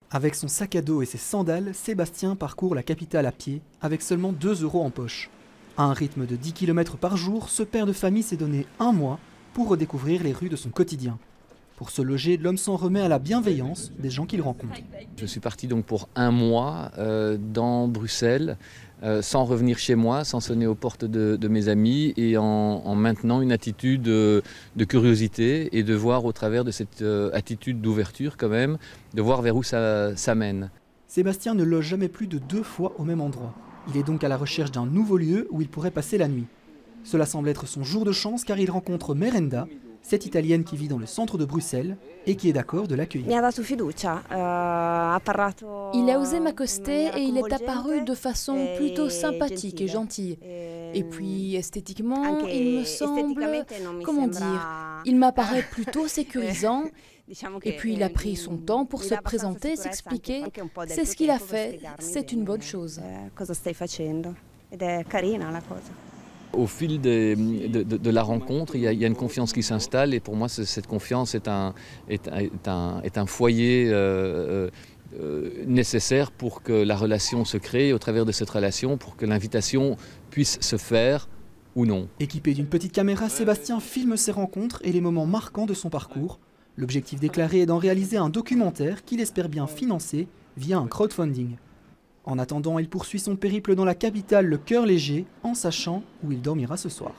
Avec son sac à dos et ses sandales, Sébastien parcourt la capitale à pied avec seulement 2 € en poche. À un rythme de 10 km par jour, ce père de famille s'est donné un mois pour redécouvrir les rues de son quotidien. Pour se loger, l'homme s'en remet à la bienveillance des gens qu'il rencontre. Je suis parti donc pour un mois dans Bruxelles, sans revenir chez moi, sans sonner aux portes de mes amis et en maintenant une attitude de curiosité et de voir au travers de cette attitude d'ouverture quand même, de voir vers où ça mène. Sébastien ne loge jamais plus de 2 fois au même endroit. Il est donc à la recherche d'un nouveau lieu où il pourrait passer la nuit. Cela semble être son jour de chance car il rencontre Merenda, cette Italienne qui vit dans le centre de Bruxelles et qui est d'accord de l'accueillir. Il a osé m'accoster et il est apparu de façon plutôt sympathique et gentille. Et puis esthétiquement, il me semble, comment dire, il m'apparaît plutôt sécurisant. Et puis il a pris son temps pour se présenter, s'expliquer. C'est ce qu'il a fait, c'est une bonne chose. Au fil de la rencontre, il y a une confiance qui s'installe et pour moi cette confiance est un foyer nécessaire pour que la relation se crée et au travers de cette relation pour que l'invitation puisse se faire ou non. Équipé d'une petite caméra, Sébastien filme ses rencontres et les moments marquants de son parcours. L'objectif déclaré est d'en réaliser un documentaire qu'il espère bien financer via un crowdfunding. En attendant, il poursuit son périple dans la capitale le cœur léger en sachant où il dormira ce soir.